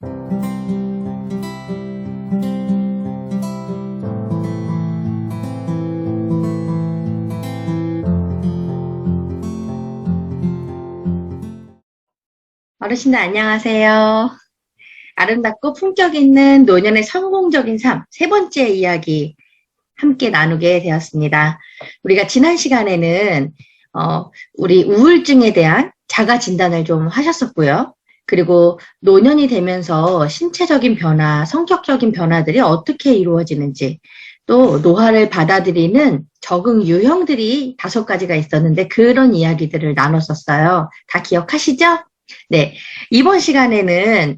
어르신들 안녕하세요. 아름답고 품격 있는 노년의 성공적인 삶, 세 번째 이야기 함께 나누게 되었습니다. 우리가 지난 시간에는 우리 우울증에 대한 자가 진단을 좀 하셨었고요. 그리고 노년이 되면서 신체적인 변화, 성격적인 변화들이 어떻게 이루어지는지, 또 노화를 받아들이는 적응 유형들이 5가지가 있었는데 그런 이야기들을 나눴었어요. 다 기억하시죠? 네, 이번 시간에는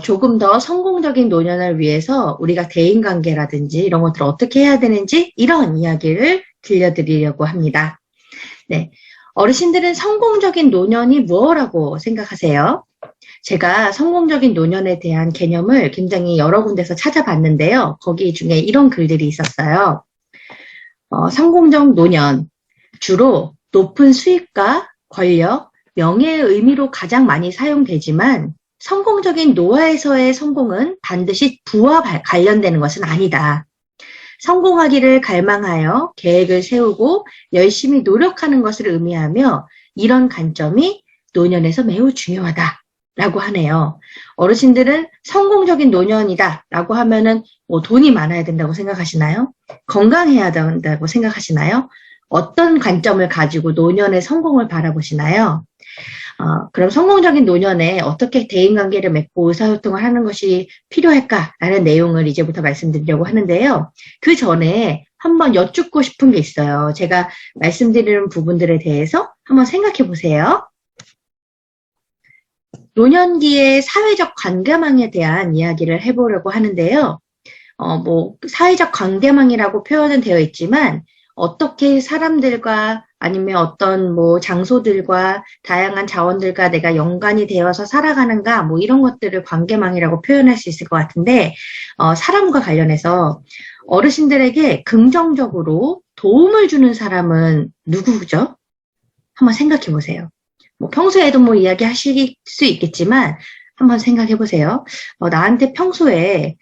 조금 더 성공적인 노년을 위해서 우리가 대인관계라든지 이런 것들을 어떻게 해야 되는지 이런 이야기를 들려드리려고 합니다. 네, 어르신들은 성공적인 노년이 뭐라고 생각하세요? 제가 성공적인 노년에 대한 개념을 굉장히 여러 군데서 찾아봤는데요. 거기 중에 이런 글들이 있었어요. 성공적 노년, 주로 높은 수입과 권력, 명예의 의미로 가장 많이 사용되지만 성공적인 노화에서의 성공은 반드시 부와 관련되는 것은 아니다. 성공하기를 갈망하여 계획을 세우고 열심히 노력하는 것을 의미하며 이런 관점이 노년에서 매우 중요하다라고 하네요. 어르신들은 성공적인 노년이다라고 하면은 뭐 돈이 많아야 된다고 생각하시나요? 건강해야 된다고 생각하시나요? 어떤 관점을 가지고 노년의 성공을 바라보시나요? 그럼 성공적인 노년에 어떻게 대인관계를 맺고 의사소통을 하는 것이 필요할까라는 내용을 이제부터 말씀드리려고 하는데요. 그 전에 한번 여쭙고 싶은 게 있어요. 제가 말씀드리는 부분들에 대해서 한번 생각해 보세요. 노년기의 사회적 관계망에 대한 이야기를 해보려고 하는데요. 사회적 관계망이라고 표현은 되어 있지만 어떻게 사람들과 아니면 어떤 장소들과 다양한 자원들과 내가 연관이 되어서 살아가는가 이런 것들을 관계망이라고 표현할 수 있을 것 같은데 사람과 관련해서 어르신들에게 긍정적으로 도움을 주는 사람은 누구죠? 한번 생각해 보세요. 평소에도 이야기 하실 수 있겠지만 한번 생각해 보세요. 나한테 평소에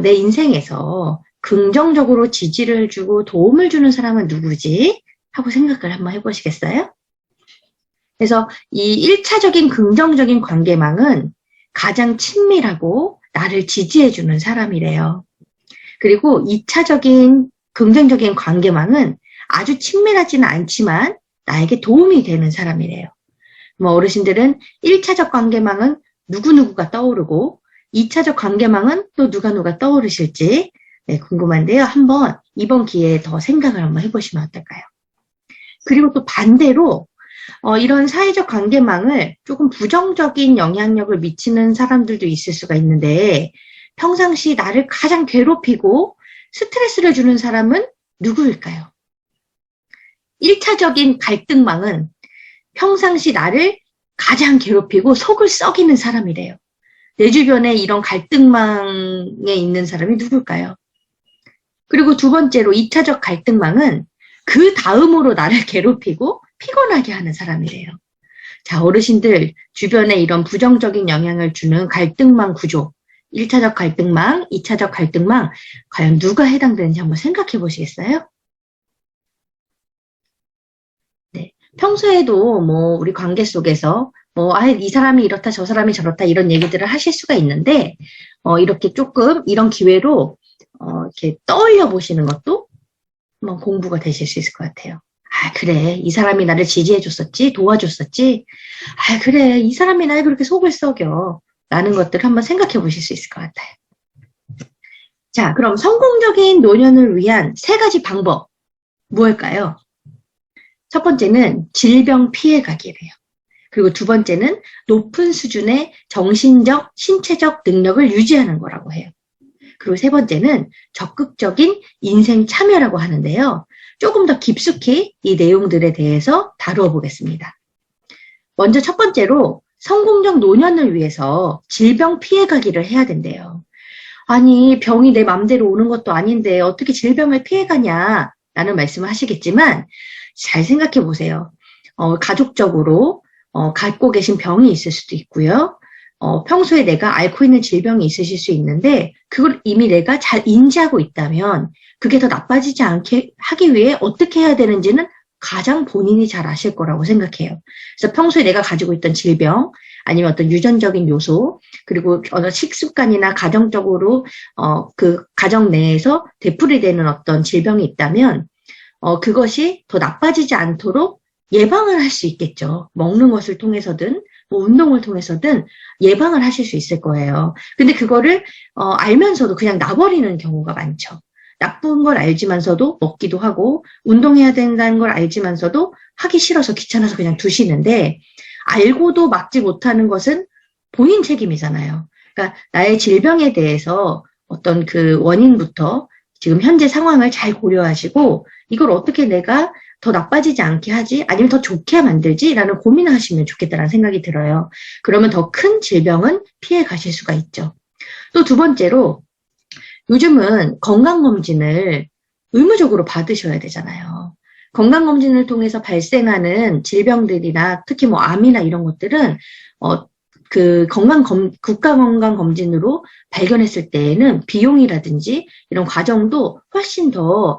내 인생에서 긍정적으로 지지를 주고 도움을 주는 사람은 누구지? 하고 생각을 한번 해보시겠어요? 그래서 이 1차적인 긍정적인 관계망은 가장 친밀하고 나를 지지해주는 사람이래요. 그리고 2차적인 긍정적인 관계망은 아주 친밀하지는 않지만 나에게 도움이 되는 사람이래요. 어르신들은 1차적 관계망은 누구누구가 떠오르고 2차적 관계망은 또 누가 떠오르실지 궁금한데요. 한번 이번 기회에 더 생각을 한번 해보시면 어떨까요? 그리고 또 반대로 이런 사회적 관계망을 조금 부정적인 영향력을 미치는 사람들도 있을 수가 있는데 평상시 나를 가장 괴롭히고 스트레스를 주는 사람은 누구일까요? 1차적인 갈등망은 평상시 나를 가장 괴롭히고 속을 썩이는 사람이래요. 내 주변에 이런 갈등망에 있는 사람이 누굴까요? 그리고 두 번째로 2차적 갈등망은 그 다음으로 나를 괴롭히고 피곤하게 하는 사람이래요. 자, 어르신들 주변에 이런 부정적인 영향을 주는 갈등망 구조, 1차적 갈등망, 2차적 갈등망 과연 누가 해당되는지 한번 생각해 보시겠어요? 네, 평소에도 우리 관계 속에서 이 사람이 이렇다 저 사람이 저렇다 이런 얘기들을 하실 수가 있는데 이렇게 조금 이런 기회로 이렇게 떠올려 보시는 것도 한번 공부가 되실 수 있을 것 같아요. 그래. 이 사람이 나를 지지해줬었지, 도와줬었지. 그래. 이 사람이 나를 그렇게 속을 썩여. 라는 것들을 한번 생각해 보실 수 있을 것 같아요. 자, 그럼 성공적인 노년을 위한 3가지 방법. 무엇일까요? 첫 번째는 질병 피해가기래요. 그리고 두 번째는 높은 수준의 정신적, 신체적 능력을 유지하는 거라고 해요. 그리고 세 번째는 적극적인 인생 참여라고 하는데요. 조금 더 깊숙이 이 내용들에 대해서 다루어 보겠습니다. 먼저 첫 번째로 성공적 노년을 위해서 질병 피해가기를 해야 된대요. 아니, 병이 내 맘대로 오는 것도 아닌데 어떻게 질병을 피해가냐 라는 말씀을 하시겠지만 잘 생각해 보세요. 가족적으로 갖고 계신 병이 있을 수도 있고요. 평소에 내가 앓고 있는 질병이 있으실 수 있는데 그걸 이미 내가 잘 인지하고 있다면 그게 더 나빠지지 않게 하기 위해 어떻게 해야 되는지는 가장 본인이 잘 아실 거라고 생각해요. 그래서 평소에 내가 가지고 있던 질병 아니면 어떤 유전적인 요소 그리고 어떤 식습관이나 가정적으로 그 가정 내에서 되풀이되는 어떤 질병이 있다면 그것이 더 나빠지지 않도록 예방을 할 수 있겠죠. 먹는 것을 통해서든 뭐 운동을 통해서든 예방을 하실 수 있을 거예요. 근데 그거를 알면서도 그냥 놔버리는 경우가 많죠. 나쁜 걸 알지만서도 먹기도 하고 운동해야 된다는 걸 알지만서도 하기 싫어서 귀찮아서 그냥 두시는데 알고도 막지 못하는 것은 본인 책임이잖아요. 그러니까 나의 질병에 대해서 어떤 그 원인부터 지금 현재 상황을 잘 고려하시고 이걸 어떻게 내가 더 나빠지지 않게 하지? 아니면 더 좋게 만들지? 라는 고민을 하시면 좋겠다는 생각이 들어요. 그러면 더 큰 질병은 피해 가실 수가 있죠. 또 두 번째로 요즘은 건강검진을 의무적으로 받으셔야 되잖아요. 건강검진을 통해서 발생하는 질병들이나 특히 뭐 암이나 이런 것들은 그 국가건강검진으로 발견했을 때에는 비용이라든지 이런 과정도 훨씬 더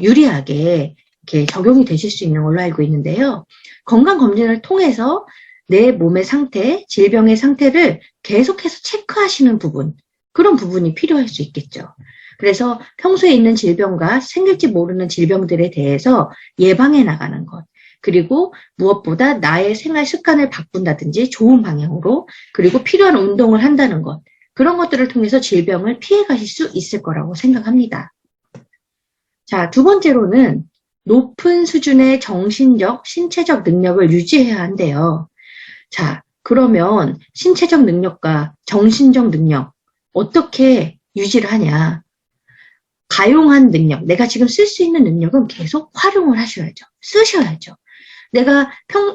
유리하게 이렇게 적용이 되실 수 있는 걸로 알고 있는데요. 건강검진을 통해서 내 몸의 상태, 질병의 상태를 계속해서 체크하시는 부분, 그런 부분이 필요할 수 있겠죠. 그래서 평소에 있는 질병과 생길지 모르는 질병들에 대해서 예방해 나가는 것, 그리고 무엇보다 나의 생활 습관을 바꾼다든지 좋은 방향으로, 그리고 필요한 운동을 한다는 것, 그런 것들을 통해서 질병을 피해 가실 수 있을 거라고 생각합니다. 자, 두 번째로는 높은 수준의 정신적, 신체적 능력을 유지해야 한대요. 자, 그러면 신체적 능력과 정신적 능력, 어떻게 유지를 하냐? 가용한 능력, 내가 지금 쓸 수 있는 능력은 계속 활용을 하셔야죠. 쓰셔야죠. 내가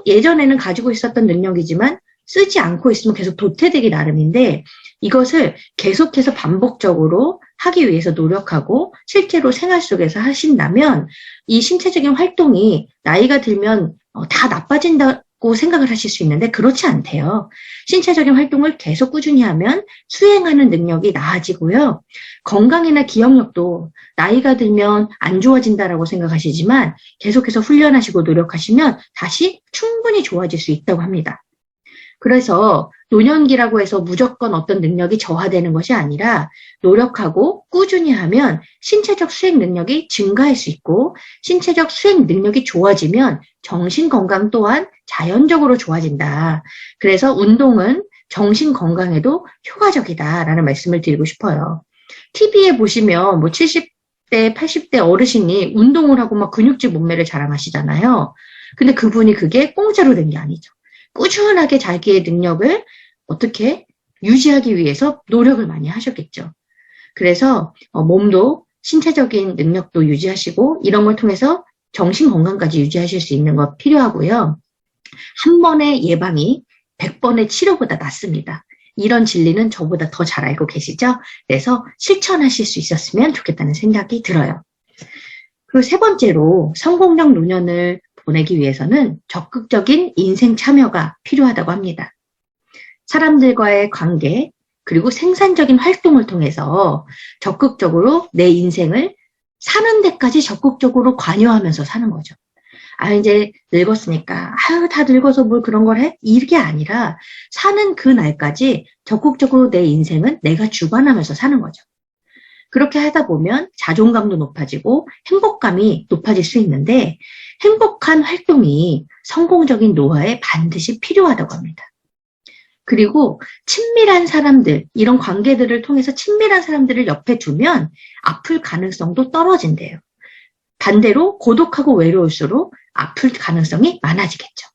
예전에는 가지고 있었던 능력이지만 쓰지 않고 있으면 계속 도태되기 나름인데 이것을 계속해서 반복적으로 하기 위해서 노력하고 실제로 생활 속에서 하신다면 이 신체적인 활동이 나이가 들면 다 나빠진다고 생각을 하실 수 있는데 그렇지 않대요. 신체적인 활동을 계속 꾸준히 하면 수행하는 능력이 나아지고요. 건강이나 기억력도 나이가 들면 안 좋아진다라고 생각하시지만 계속해서 훈련하시고 노력하시면 다시 충분히 좋아질 수 있다고 합니다. 그래서 노년기라고 해서 무조건 어떤 능력이 저하되는 것이 아니라 노력하고 꾸준히 하면 신체적 수행 능력이 증가할 수 있고 신체적 수행 능력이 좋아지면 정신 건강 또한 자연적으로 좋아진다. 그래서 운동은 정신 건강에도 효과적이다라는 말씀을 드리고 싶어요. TV에 보시면 뭐 70대, 80대 어르신이 운동을 하고 막 근육질 몸매를 자랑하시잖아요. 근데 그분이 그게 공짜로 된 게 아니죠. 꾸준하게 자기의 능력을 어떻게 유지하기 위해서 노력을 많이 하셨겠죠. 그래서 몸도 신체적인 능력도 유지하시고 이런 걸 통해서 정신 건강까지 유지하실 수 있는 거 필요하고요. 한 번의 예방이 100번의 치료보다 낫습니다. 이런 진리는 저보다 더 잘 알고 계시죠? 그래서 실천하실 수 있었으면 좋겠다는 생각이 들어요. 그리고 세 번째로 성공적 노년을 보내기 위해서는 적극적인 인생 참여가 필요하다고 합니다. 사람들과의 관계, 그리고 생산적인 활동을 통해서 적극적으로 내 인생을 사는 데까지 적극적으로 관여하면서 사는 거죠. 이제 늙었으니까, 다 늙어서 뭘 그런 걸 해? 이게 아니라 사는 그 날까지 적극적으로 내 인생은 내가 주관하면서 사는 거죠. 그렇게 하다 보면 자존감도 높아지고 행복감이 높아질 수 있는데 행복한 활동이 성공적인 노화에 반드시 필요하다고 합니다. 그리고 친밀한 사람들, 이런 관계들을 통해서 친밀한 사람들을 옆에 두면 아플 가능성도 떨어진대요. 반대로 고독하고 외로울수록 아플 가능성이 많아지겠죠.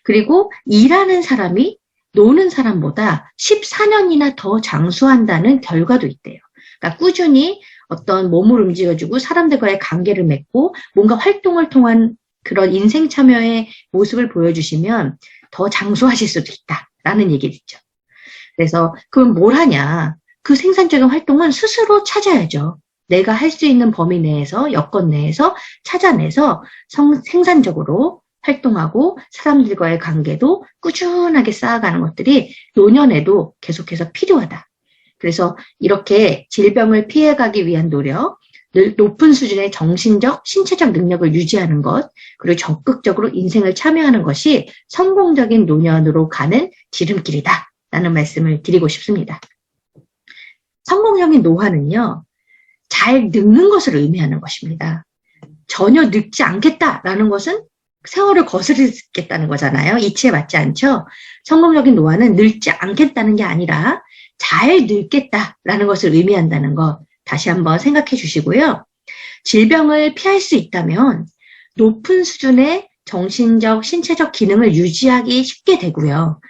그리고 일하는 사람이 노는 사람보다 14년이나 더 장수한다는 결과도 있대요. 그러니까 꾸준히 어떤 몸을 움직여주고 사람들과의 관계를 맺고 뭔가 활동을 통한 그런 인생 참여의 모습을 보여주시면 더 장수하실 수도 있다라는 얘기겠죠. 그래서 그럼 뭘 하냐? 그 생산적인 활동은 스스로 찾아야죠. 내가 할 수 있는 범위 내에서 여건 내에서 찾아내서 생산적으로 활동하고 사람들과의 관계도 꾸준하게 쌓아가는 것들이 노년에도 계속해서 필요하다. 그래서 이렇게 질병을 피해가기 위한 노력, 높은 수준의 정신적, 신체적 능력을 유지하는 것, 그리고 적극적으로 인생을 참여하는 것이 성공적인 노년으로 가는 지름길이다 라는 말씀을 드리고 싶습니다. 성공적인 노화는요, 잘 늙는 것을 의미하는 것입니다. 전혀 늙지 않겠다라는 것은 세월을 거스르겠다는 거잖아요. 이치에 맞지 않죠? 성공적인 노화는 늙지 않겠다는 게 아니라 잘 늙겠다라는 것을 의미한다는 것 다시 한번 생각해 주시고요. 질병을 피할 수 있다면 높은 수준의 정신적, 신체적 기능을 유지하기 쉽게 되고요.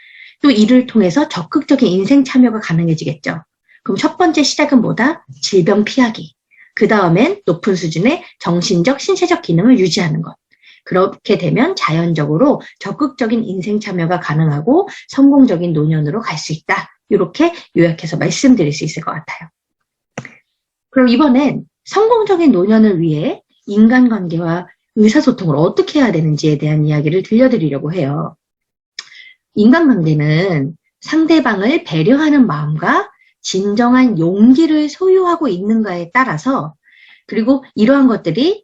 또 이를 통해서 적극적인 인생 참여가 가능해지겠죠. 그럼 첫 번째 시작은 뭐다? 질병 피하기. 그 다음엔 높은 수준의 정신적, 신체적 기능을 유지하는 것. 그렇게 되면 자연적으로 적극적인 인생 참여가 가능하고 성공적인 노년으로 갈 수 있다. 이렇게 요약해서 말씀드릴 수 있을 것 같아요. 그럼 이번엔 성공적인 노년을 위해 인간관계와 의사소통을 어떻게 해야 되는지에 대한 이야기를 들려드리려고 해요. 인간관계는 상대방을 배려하는 마음과 진정한 용기를 소유하고 있는가에 따라서, 그리고 이러한 것들이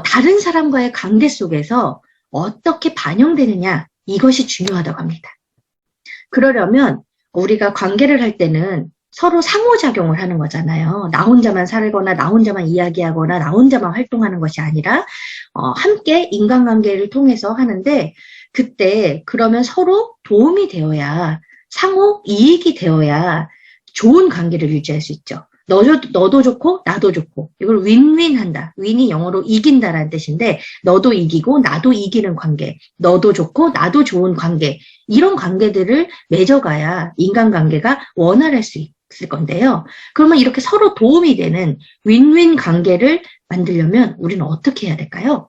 다른 사람과의 관계 속에서 어떻게 반영되느냐, 이것이 중요하다고 합니다. 그러려면 우리가 관계를 할 때는 서로 상호작용을 하는 거잖아요. 나 혼자만 살거나 나 혼자만 이야기하거나 나 혼자만 활동하는 것이 아니라 함께 인간관계를 통해서 하는데, 그때 그러면 서로 도움이 되어야, 상호 이익이 되어야 좋은 관계를 유지할 수 있죠. 너도 좋고 나도 좋고, 이걸 윈윈한다. 윈이 영어로 이긴다라는 뜻인데, 너도 이기고 나도 이기는 관계, 너도 좋고 나도 좋은 관계, 이런 관계들을 맺어가야 인간관계가 원활할 수 있을 건데요. 그러면 이렇게 서로 도움이 되는 윈윈 관계를 만들려면 우리는 어떻게 해야 될까요?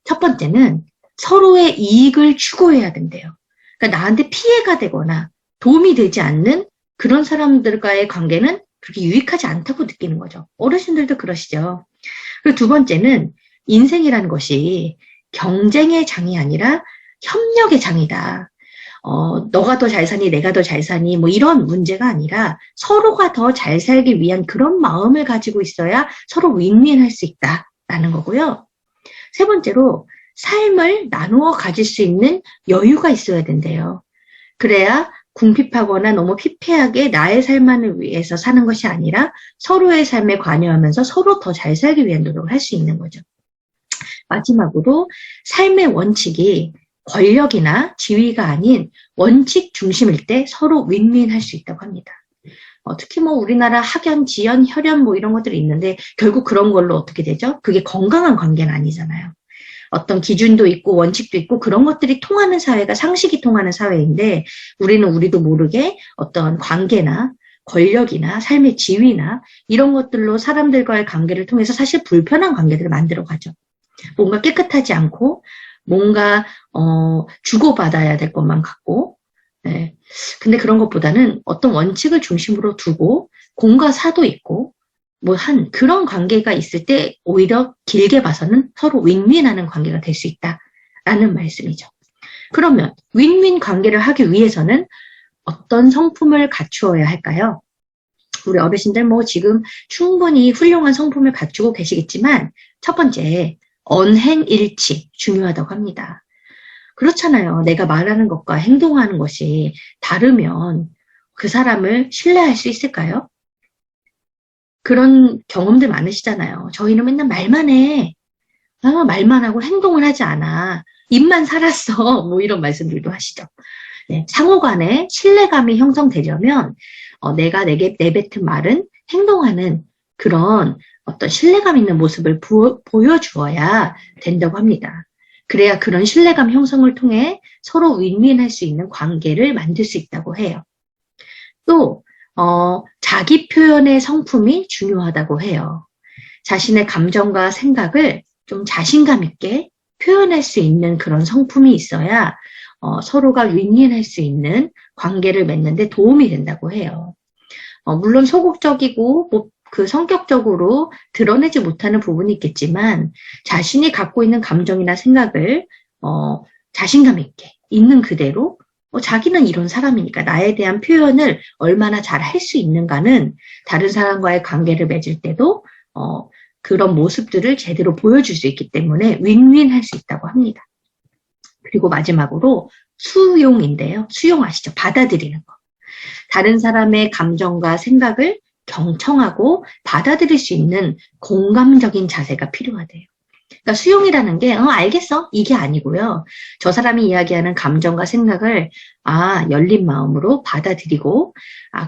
첫 번째는 서로의 이익을 추구해야 된대요. 그러니까 나한테 피해가 되거나 도움이 되지 않는 그런 사람들과의 관계는 그렇게 유익하지 않다고 느끼는 거죠. 어르신들도 그러시죠. 그리고 두 번째는 인생이라는 것이 경쟁의 장이 아니라 협력의 장이다. 너가 더 잘 사니 내가 더 잘 사니 뭐 이런 문제가 아니라 서로가 더 잘 살기 위한 그런 마음을 가지고 있어야 서로 윈윈할 수 있다라는 거고요. 세 번째로 삶을 나누어 가질 수 있는 여유가 있어야 된대요. 그래야 궁핍하거나 너무 피폐하게 나의 삶만을 위해서 사는 것이 아니라 서로의 삶에 관여하면서 서로 더 잘 살기 위한 노력을 할 수 있는 거죠. 마지막으로 삶의 원칙이 권력이나 지위가 아닌 원칙 중심일 때 서로 윈윈할 수 있다고 합니다. 특히 뭐 우리나라 학연, 지연, 혈연 뭐 이런 것들이 있는데 결국 그런 걸로 어떻게 되죠? 그게 건강한 관계는 아니잖아요. 어떤 기준도 있고 원칙도 있고 그런 것들이 통하는 사회가 상식이 통하는 사회인데 우리도 모르게 어떤 관계나 권력이나 삶의 지위나 이런 것들로 사람들과의 관계를 통해서 사실 불편한 관계들을 만들어 가죠. 뭔가 깨끗하지 않고 뭔가 주고받아야 될 것만 같고, 네. 근데 그런 것보다는 어떤 원칙을 중심으로 두고 공과 사도 있고 그런 관계가 있을 때 오히려 길게 봐서는 서로 윈윈하는 관계가 될 수 있다라는 말씀이죠. 그러면 윈윈 관계를 하기 위해서는 어떤 성품을 갖추어야 할까요? 우리 어르신들 지금 충분히 훌륭한 성품을 갖추고 계시겠지만 첫 번째, 언행일치 중요하다고 합니다. 그렇잖아요. 내가 말하는 것과 행동하는 것이 다르면 그 사람을 신뢰할 수 있을까요? 그런 경험들 많으시잖아요. 저희는 맨날 말만 해. 말만 하고 행동을 하지 않아. 입만 살았어. 이런 말씀들도 하시죠. 네, 상호 간에 신뢰감이 형성되려면 내가 내게 내뱉은 말은 행동하는 그런 어떤 신뢰감 있는 모습을 보여주어야 된다고 합니다. 그래야 그런 신뢰감 형성을 통해 서로 윈윈할 수 있는 관계를 만들 수 있다고 해요. 또 자기 표현의 성품이 중요하다고 해요. 자신의 감정과 생각을 좀 자신감 있게 표현할 수 있는 그런 성품이 있어야 서로가 윈윈할 수 있는 관계를 맺는 데 도움이 된다고 해요. 물론 소극적이고 그 성격적으로 드러내지 못하는 부분이 있겠지만 자신이 갖고 있는 감정이나 생각을 자신감 있게 있는 그대로 자기는 이런 사람이니까 나에 대한 표현을 얼마나 잘 할 수 있는가는 다른 사람과의 관계를 맺을 때도 그런 모습들을 제대로 보여줄 수 있기 때문에 윈윈할 수 있다고 합니다. 그리고 마지막으로 수용인데요. 수용하시죠. 받아들이는 거. 다른 사람의 감정과 생각을 경청하고 받아들일 수 있는 공감적인 자세가 필요하대요. 그러니까 수용이라는 게 알겠어 이게 아니고요. 저 사람이 이야기하는 감정과 생각을 열린 마음으로 받아들이고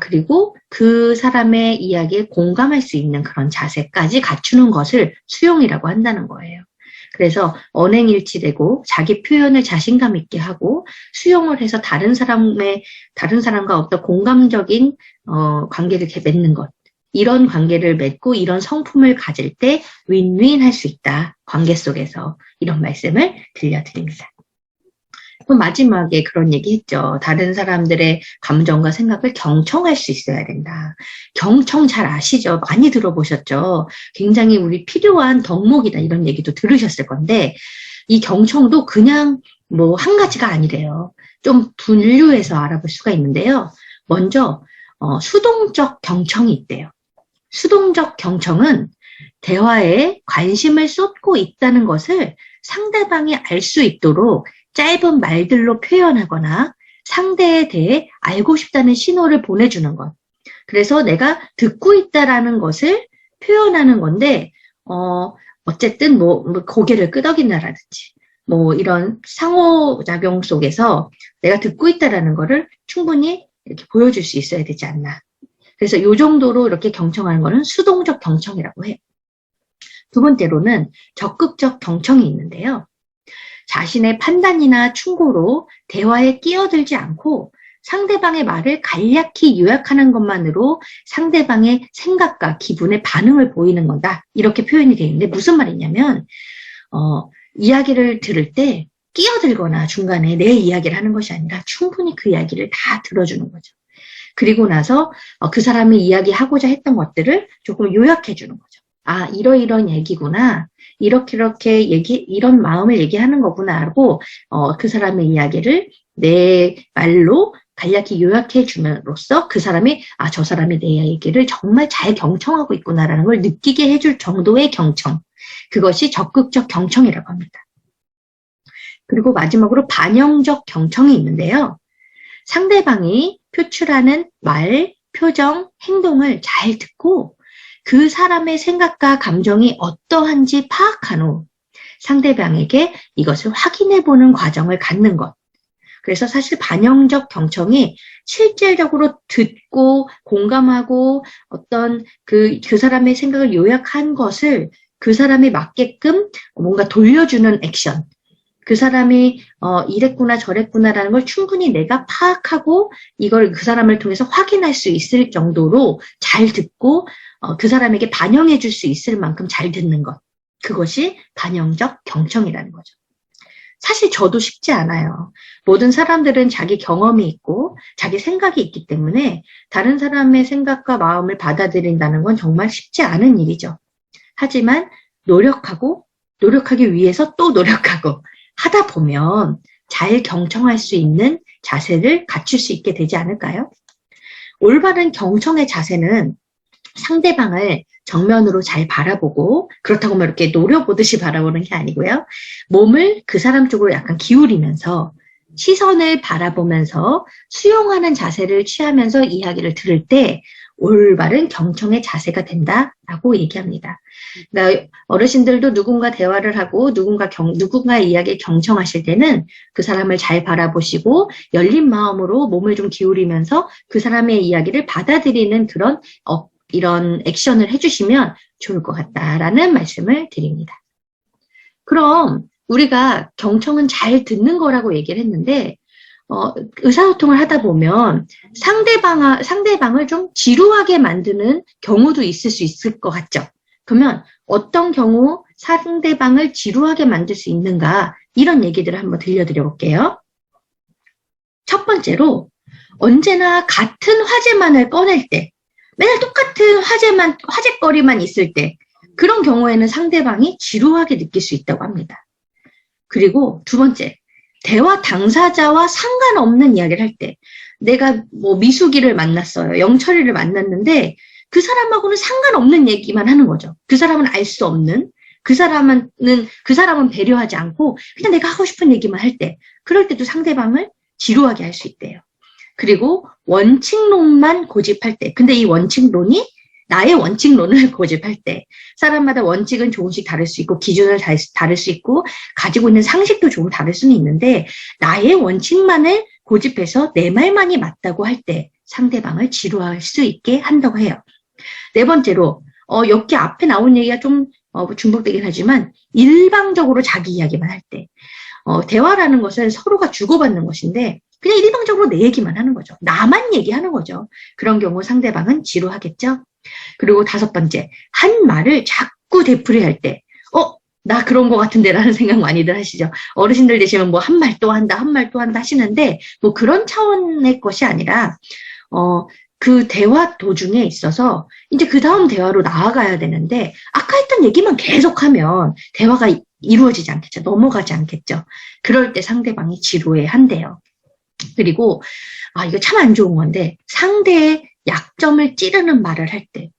그리고 그 사람의 이야기에 공감할 수 있는 그런 자세까지 갖추는 것을 수용이라고 한다는 거예요. 그래서 언행일치되고 자기 표현을 자신감 있게 하고 수용을 해서 다른 사람과 어떤 공감적인 관계를 맺는 것. 이런 관계를 맺고 이런 성품을 가질 때 윈윈 할 수 있다. 관계 속에서 이런 말씀을 들려드립니다. 그럼 마지막에 그런 얘기 했죠. 다른 사람들의 감정과 생각을 경청할 수 있어야 된다. 경청 잘 아시죠? 많이 들어보셨죠? 굉장히 우리 필요한 덕목이다. 이런 얘기도 들으셨을 건데 이 경청도 그냥 한 가지가 아니래요. 좀 분류해서 알아볼 수가 있는데요. 먼저 수동적 경청이 있대요. 수동적 경청은 대화에 관심을 쏟고 있다는 것을 상대방이 알 수 있도록 짧은 말들로 표현하거나 상대에 대해 알고 싶다는 신호를 보내주는 것. 그래서 내가 듣고 있다라는 것을 표현하는 건데, 어쨌든 고개를 끄덕인다라든지, 이런 상호작용 속에서 내가 듣고 있다라는 거를 충분히 이렇게 보여줄 수 있어야 되지 않나. 그래서 이 정도로 이렇게 경청하는 거는 수동적 경청이라고 해요. 두 번째로는 적극적 경청이 있는데요. 자신의 판단이나 충고로 대화에 끼어들지 않고 상대방의 말을 간략히 요약하는 것만으로 상대방의 생각과 기분의 반응을 보이는 거다. 이렇게 표현이 되어 있는데 무슨 말이냐면 이야기를 들을 때 끼어들거나 중간에 내 이야기를 하는 것이 아니라 충분히 그 이야기를 다 들어주는 거죠. 그리고 나서 그 사람이 이야기하고자 했던 것들을 조금 요약해 주는 거죠. 이러이런 얘기구나. 이렇게 이런 마음을 얘기하는 거구나 하고 그 사람의 이야기를 내 말로 간략히 요약해 줌으로써 그 사람이 저 사람이 내 얘기를 정말 잘 경청하고 있구나라는 걸 느끼게 해줄 정도의 경청. 그것이 적극적 경청이라고 합니다. 그리고 마지막으로 반영적 경청이 있는데요. 상대방이 표출하는 말, 표정, 행동을 잘 듣고 그 사람의 생각과 감정이 어떠한지 파악한 후 상대방에게 이것을 확인해보는 과정을 갖는 것. 그래서 사실 반영적 경청이 실질적으로 듣고 공감하고 어떤 그 사람의 생각을 요약한 것을 그 사람에 맞게끔 뭔가 돌려주는 액션. 그 사람이 이랬구나 저랬구나라는 걸 충분히 내가 파악하고 이걸 그 사람을 통해서 확인할 수 있을 정도로 잘 듣고 그 사람에게 반영해 줄 수 있을 만큼 잘 듣는 것. 그것이 반영적 경청이라는 거죠. 사실 저도 쉽지 않아요. 모든 사람들은 자기 경험이 있고 자기 생각이 있기 때문에 다른 사람의 생각과 마음을 받아들인다는 건 정말 쉽지 않은 일이죠. 하지만 노력하기 위해서 또 노력하고 하다 보면 잘 경청할 수 있는 자세를 갖출 수 있게 되지 않을까요? 올바른 경청의 자세는 상대방을 정면으로 잘 바라보고 그렇다고 이렇게 노려보듯이 바라보는 게 아니고요. 몸을 그 사람 쪽으로 약간 기울이면서 시선을 바라보면서 수용하는 자세를 취하면서 이야기를 들을 때 올바른 경청의 자세가 된다라고 얘기합니다. 그러니까 어르신들도 누군가 대화를 하고 누군가의 이야기에 경청하실 때는 그 사람을 잘 바라보시고 열린 마음으로 몸을 좀 기울이면서 그 사람의 이야기를 받아들이는 그런 이런 액션을 해주시면 좋을 것 같다라는 말씀을 드립니다. 그럼 우리가 경청은 잘 듣는 거라고 얘기를 했는데 의사소통을 하다 보면 상대방을 좀 지루하게 만드는 경우도 있을 수 있을 것 같죠. 그러면 어떤 경우 상대방을 지루하게 만들 수 있는가 이런 얘기들을 한번 들려드려 볼게요. 첫 번째로 언제나 같은 화제만을 꺼낼 때 맨날 똑같은 화제거리만 있을 때 그런 경우에는 상대방이 지루하게 느낄 수 있다고 합니다. 그리고 두 번째, 대화 당사자와 상관없는 이야기를 할 때, 내가 뭐 미숙이를 만났어요. 영철이를 만났는데 그 사람하고는 상관없는 얘기만 하는 거죠. 그 사람은 알 수 없는, 그 사람은 배려하지 않고 그냥 내가 하고 싶은 얘기만 할 때, 그럴 때도 상대방을 지루하게 할 수 있대요. 그리고 원칙론만 고집할 때, 근데 이 원칙론이 나의 원칙론을 고집할 때, 사람마다 원칙은 조금씩 다를 수 있고 기준을 다를 수 있고 가지고 있는 상식도 조금 다를 수는 있는데, 나의 원칙만을 고집해서 내 말만이 맞다고 할 때 상대방을 지루할 수 있게 한다고 해요. 네 번째로 여기 앞에 나온 얘기가 좀 중복되긴 하지만 일방적으로 자기 이야기만 할 때, 대화라는 것은 서로가 주고받는 것인데 그냥 일방적으로 내 얘기만 하는 거죠. 나만 얘기하는 거죠. 그런 경우 상대방은 지루하겠죠. 그리고 다섯 번째, 한 말을 자꾸 되풀이할 때, 나 그런 거 같은데 라는 생각 많이들 하시죠. 어르신들 되시면 뭐 한 말 또 한다, 한 말 또 한다 하시는데, 뭐 그런 차원의 것이 아니라, 그 대화 도중에 있어서 이제 그 다음 대화로 나아가야 되는데, 아까 했던 얘기만 계속하면 대화가 이루어지지 않겠죠. 넘어가지 않겠죠. 그럴 때 상대방이 지루해 한대요. 그리고, 이거 참 안 좋은 건데, 상대의 약점을 찌르는 말을 할 때,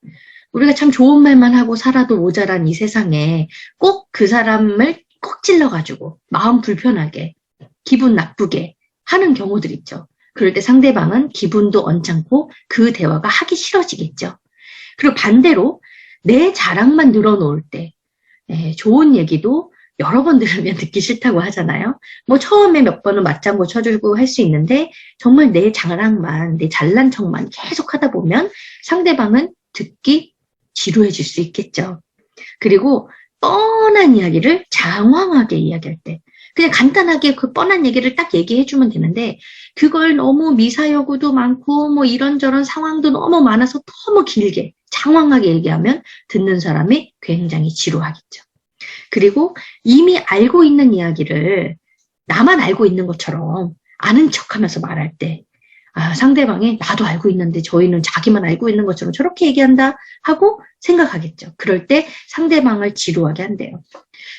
우리가 참 좋은 말만 하고 살아도 모자란 이 세상에 꼭 그 사람을 꼭 찔러가지고 마음 불편하게, 기분 나쁘게 하는 경우들 있죠. 그럴 때 상대방은 기분도 언짢고 그 대화가 하기 싫어지겠죠. 그리고 반대로 내 자랑만 늘어놓을 때, 좋은 얘기도 여러 번 들으면 듣기 싫다고 하잖아요. 뭐 처음에 몇 번은 맞장구 쳐주고 할 수 있는데 정말 내 자랑만, 내 잘난 척만 계속 하다 보면 상대방은 듣기 지루해질 수 있겠죠. 그리고 뻔한 이야기를 장황하게 이야기할 때, 그냥 간단하게 그 뻔한 얘기를 딱 얘기해주면 되는데 그걸 너무 미사여구도 많고 뭐 이런저런 상황도 너무 많아서 너무 길게 장황하게 얘기하면 듣는 사람이 굉장히 지루하겠죠. 그리고 이미 알고 있는 이야기를 나만 알고 있는 것처럼 아는 척하면서 말할 때, 상대방이 나도 알고 있는데 저희는 자기만 알고 있는 것처럼 저렇게 얘기한다 하고 생각하겠죠. 그럴 때 상대방을 지루하게 한대요.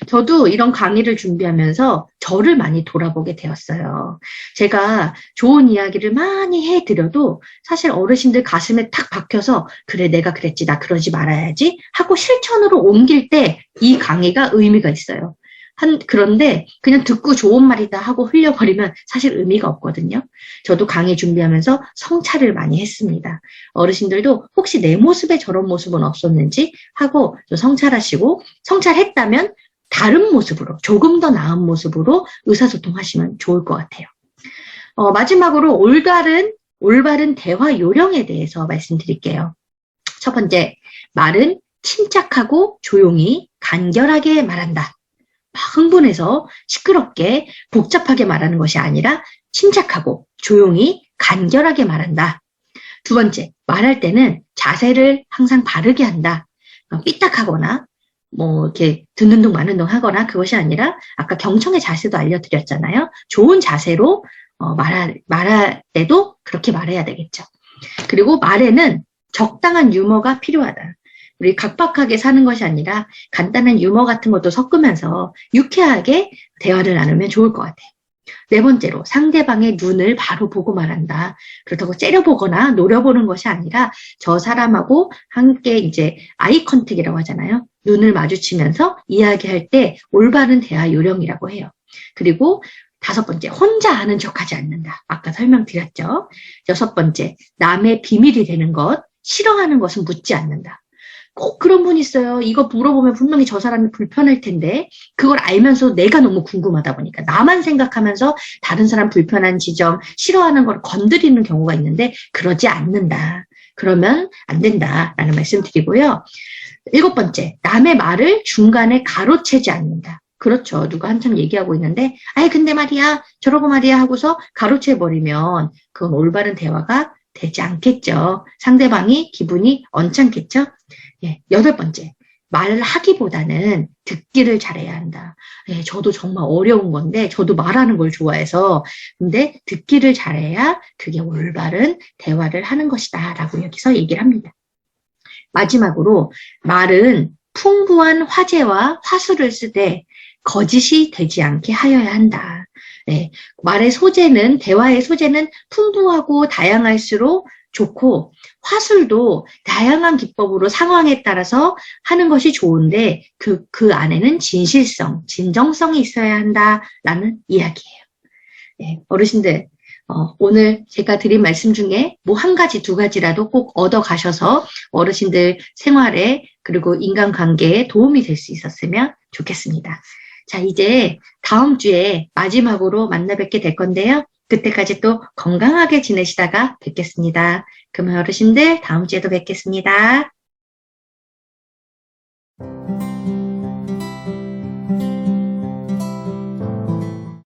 저도 이런 강의를 준비하면서 저를 많이 돌아보게 되었어요. 제가 좋은 이야기를 많이 해드려도 사실 어르신들 가슴에 탁 박혀서 그래 내가 그랬지 나 그러지 말아야지 하고 실천으로 옮길 때 이 강의가 의미가 있어요. 그런데 그냥 듣고 좋은 말이다 하고 흘려버리면 사실 의미가 없거든요. 저도 강의 준비하면서 성찰을 많이 했습니다. 어르신들도 혹시 내 모습에 저런 모습은 없었는지 하고 성찰하시고, 성찰했다면 다른 모습으로, 조금 더 나은 모습으로 의사소통하시면 좋을 것 같아요. 마지막으로 올바른 대화 요령에 대해서 말씀드릴게요. 첫 번째, 말은 침착하고 조용히 간결하게 말한다. 흥분해서 시끄럽게 복잡하게 말하는 것이 아니라 침착하고 조용히 간결하게 말한다. 두 번째, 말할 때는 자세를 항상 바르게 한다. 삐딱하거나 뭐 이렇게 듣는 둥 마는 둥 하거나 그것이 아니라 아까 경청의 자세도 알려드렸잖아요. 좋은 자세로 말할 때도 그렇게 말해야 되겠죠. 그리고 말에는 적당한 유머가 필요하다. 우리 각박하게 사는 것이 아니라 간단한 유머 같은 것도 섞으면서 유쾌하게 대화를 나누면 좋을 것 같아요. 네 번째로, 상대방의 눈을 바로 보고 말한다. 그렇다고 째려보거나 노려보는 것이 아니라 저 사람하고 함께 이제 아이 컨택이라고 하잖아요. 눈을 마주치면서 이야기할 때 올바른 대화 요령이라고 해요. 그리고 다섯 번째, 혼자 아는 척하지 않는다. 아까 설명드렸죠. 여섯 번째, 남의 비밀이 되는 것, 싫어하는 것은 묻지 않는다. 꼭 그런 분 있어요. 이거 물어보면 분명히 저 사람이 불편할 텐데 그걸 알면서 내가 너무 궁금하다 보니까 나만 생각하면서 다른 사람 불편한 지점, 싫어하는 걸 건드리는 경우가 있는데 그러지 않는다. 그러면 안 된다라는 말씀 드리고요. 일곱 번째, 남의 말을 중간에 가로채지 않는다. 그렇죠. 누가 한참 얘기하고 있는데 근데 말이야 저러고 말이야 하고서 가로채버리면 그건 올바른 대화가 되지 않겠죠. 상대방이 기분이 언짢겠죠. 여덟 번째, 말을 하기보다는 듣기를 잘해야 한다. 저도 정말 어려운 건데 저도 말하는 걸 좋아해서 근데 듣기를 잘해야 그게 올바른 대화를 하는 것이다 라고 여기서 얘기를 합니다. 마지막으로 말은 풍부한 화제와 화술을 쓰되 거짓이 되지 않게 하여야 한다. 네, 말의 소재는, 대화의 소재는 풍부하고 다양할수록 좋고, 화술도 다양한 기법으로 상황에 따라서 하는 것이 좋은데, 그 안에는 진실성, 진정성이 있어야 한다라는 이야기예요. 네, 어르신들, 오늘 제가 드린 말씀 중에 뭐 한 가지, 두 가지라도 꼭 얻어 가셔서 어르신들 생활에 그리고 인간관계에 도움이 될 수 있었으면 좋겠습니다. 자, 이제 다음 주에 마지막으로 만나 뵙게 될 건데요. 그때까지 또 건강하게 지내시다가 뵙겠습니다. 그러면 어르신들 다음 주에도 뵙겠습니다.